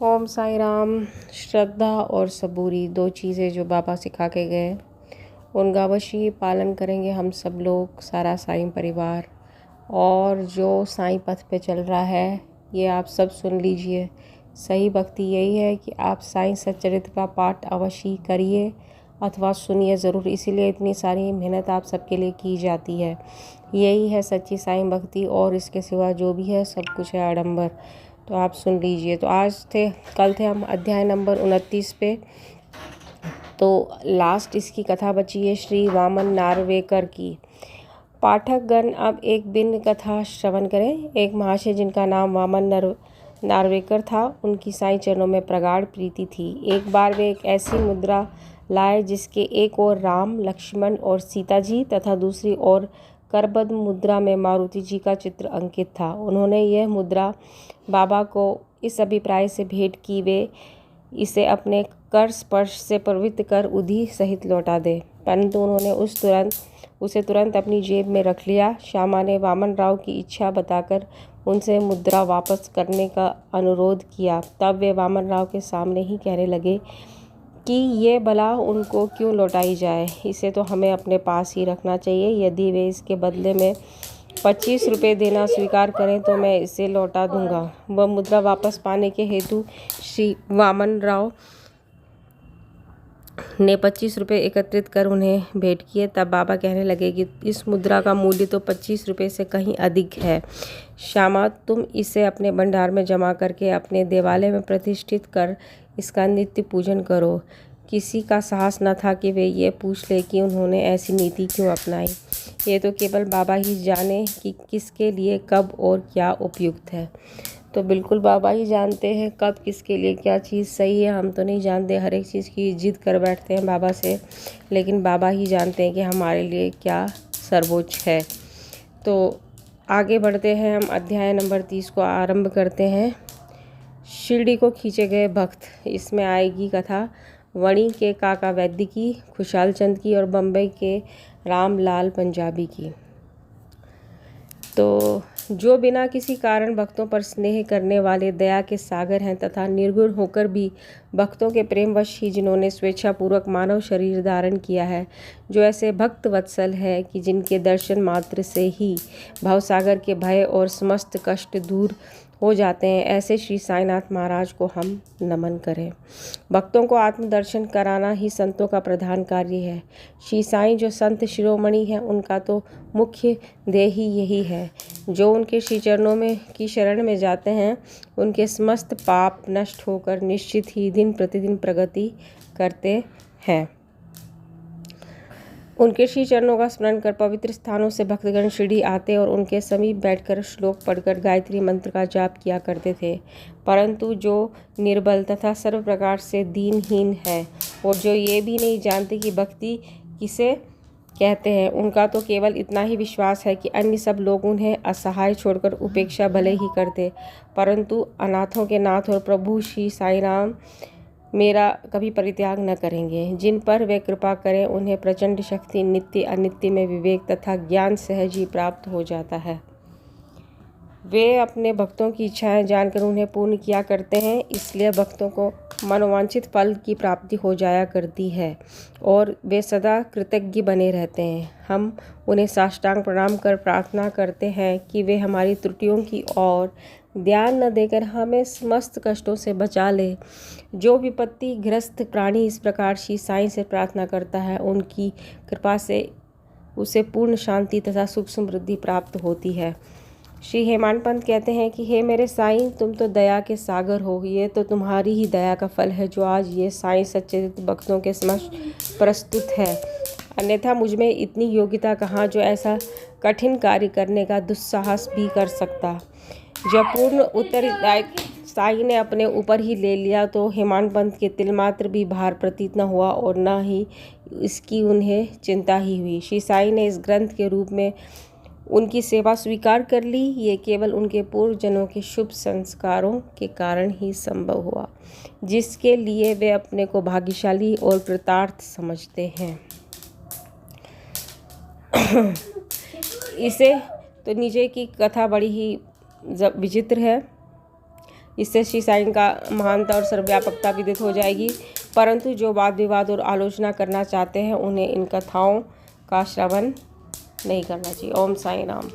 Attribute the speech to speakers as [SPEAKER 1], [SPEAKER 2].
[SPEAKER 1] ओम साई राम। श्रद्धा और सबूरी दो चीज़ें जो बाबा सिखा के गए, उनका अवश्य पालन करेंगे हम सब लोग, सारा साईं परिवार। और जो साईं पथ पे चल रहा है, ये आप सब सुन लीजिए। सही भक्ति यही है कि आप साईं सच्चरित्र का पाठ अवश्य करिए अथवा सुनिए ज़रूर। इसीलिए इतनी सारी मेहनत आप सबके लिए की जाती है। यही है सच्ची साईं भक्ति, और इसके सिवा जो भी है सब कुछ है आडंबर। तो आप सुन लीजिए। तो कल थे हम अध्याय नंबर 29 पे। तो लास्ट इसकी कथा बची है श्री वामन नार्वेकर की। पाठकगण अब एक भिन्न कथा श्रवण करें। एक महाशय जिनका नाम वामन नार्वेकर था, उनकी साईं चरणों में प्रगाढ़ प्रीति थी। एक बार वे एक ऐसी मुद्रा लाए जिसके एक ओर राम, लक्ष्मण और सीता जी तथा दूसरी ओर करबद्ध मुद्रा में मारुति जी का चित्र अंकित था। उन्होंने यह मुद्रा बाबा को इस अभिप्राय से भेंट की वे इसे अपने कर स्पर्श से पवित्र कर उधी सहित लौटा दे, परंतु उन्होंने उसे तुरंत अपनी जेब में रख लिया। श्यामा ने वामन राव की इच्छा बताकर उनसे मुद्रा वापस करने का अनुरोध किया। तब वे वामन राव के सामने ही कहने लगे कि ये भला उनको क्यों लौटाई जाए, इसे तो हमें अपने पास ही रखना चाहिए। यदि वे इसके बदले में 25 रुपये देना स्वीकार करें तो मैं इसे लौटा दूंगा। वह मुद्रा वापस पाने के हेतु श्री वामन राव ने 25 रुपये एकत्रित कर उन्हें भेंट किए। तब बाबा कहने लगे कि इस मुद्रा का मूल्य तो 25 रुपये से कहीं अधिक है। श्यामा, तुम इसे अपने भंडार में जमा करके अपने देवालय में प्रतिष्ठित कर इसका नित्य पूजन करो। किसी का साहस न था कि वे ये पूछ ले कि उन्होंने ऐसी नीति क्यों अपनाई। ये तो केवल बाबा ही जाने कि किसके लिए कब और क्या उपयुक्त है। तो बिल्कुल बाबा ही जानते हैं कब किसके लिए क्या चीज़ सही है। हम तो नहीं जानते, हर एक चीज़ की जिद कर बैठते हैं बाबा से, लेकिन बाबा ही जानते हैं कि हमारे लिए क्या सर्वोच्च है। तो आगे बढ़ते हैं, हम अध्याय नंबर 30 को आरंभ करते हैं। शिरडी को खींचे गए भक्त। इसमें आएगी कथा वणी के काका वैद्य की, खुशहाल चंद की और बम्बई के रामलाल पंजाबी की। तो जो बिना किसी कारण भक्तों पर स्नेह करने वाले दया के सागर हैं तथा निर्गुण होकर भी भक्तों के प्रेमवश ही जिन्होंने स्वेच्छापूर्वक मानव शरीर धारण किया है, जो ऐसे भक्त वत्सल है कि जिनके दर्शन मात्र से ही भवसागर के भय और समस्त कष्ट दूर हो जाते हैं, ऐसे श्री साईनाथ महाराज को हम नमन करें। भक्तों को आत्मदर्शन कराना ही संतों का प्रधान कार्य है। श्री साईं जो संत शिरोमणि हैं, उनका तो मुख्य ध्येय ही यही है। जो उनके श्री चरणों में की शरण में जाते हैं, उनके समस्त पाप नष्ट होकर निश्चित ही दिन प्रतिदिन प्रगति करते हैं। उनके श्री चरणों का स्मरण कर पवित्र स्थानों से भक्तगण शिरडी आते और उनके समीप बैठकर श्लोक पढ़कर गायत्री मंत्र का जाप किया करते थे। परंतु जो निर्बल तथा सर्व प्रकार से दीनहीन है और जो ये भी नहीं जानते कि भक्ति किसे कहते हैं, उनका तो केवल इतना ही विश्वास है कि अन्य सब लोग उन्हें असहाय छोड़कर उपेक्षा भले ही करते, परंतु अनाथों के नाथ और प्रभु श्री साईं राम मेरा कभी परित्याग न करेंगे। जिन पर वे कृपा करें उन्हें प्रचंड शक्ति, नित्य अनित्य में विवेक तथा ज्ञान सहज ही प्राप्त हो जाता है। वे अपने भक्तों की इच्छाएं जानकर उन्हें पूर्ण किया करते हैं, इसलिए भक्तों को मनोवांछित फल की प्राप्ति हो जाया करती है और वे सदा कृतज्ञ बने रहते हैं। हम उन्हें साष्टांग प्रणाम कर प्रार्थना करते हैं कि वे हमारी त्रुटियों की ओर ध्यान न देकर हमें समस्त कष्टों से बचा ले। जो विपत्ति ग्रस्त प्राणी इस प्रकार श्री साईं से प्रार्थना करता है, उनकी कृपा से उसे पूर्ण शांति तथा सुख समृद्धि प्राप्त होती है। श्री हेमांत पंत कहते हैं कि हे मेरे साईं, तुम तो दया के सागर हो। ये तो तुम्हारी ही दया का फल है जो आज ये साईं सच्चे भक्तों के समक्ष प्रस्तुत है। अन्यथा मुझ में इतनी योग्यता कहाँ जो ऐसा कठिन कार्य करने का दुस्साहस भी कर सकता। जब पूर्ण उत्तरदायित्व साईं ने अपने ऊपर ही ले लिया तो हेमांत पंत के तिलमात्र भी भार प्रतीत न हुआ और न ही इसकी उन्हें चिंता ही हुई। श्री साईं ने इस ग्रंथ के रूप में उनकी सेवा स्वीकार कर ली। ये केवल उनके पूर्व जन्मों के शुभ संस्कारों के कारण ही संभव हुआ, जिसके लिए वे अपने को भाग्यशाली और कृतार्थ समझते हैं। इसे तो नीचे की कथा बड़ी ही विचित्र है। इससे श्री साईं का महानता और सर्वव्यापकता विदित हो जाएगी। परंतु जो वाद विवाद और आलोचना करना चाहते हैं उन्हें इन कथाओं का श्रवण नहीं करना चाहिए। ओम साईं राम।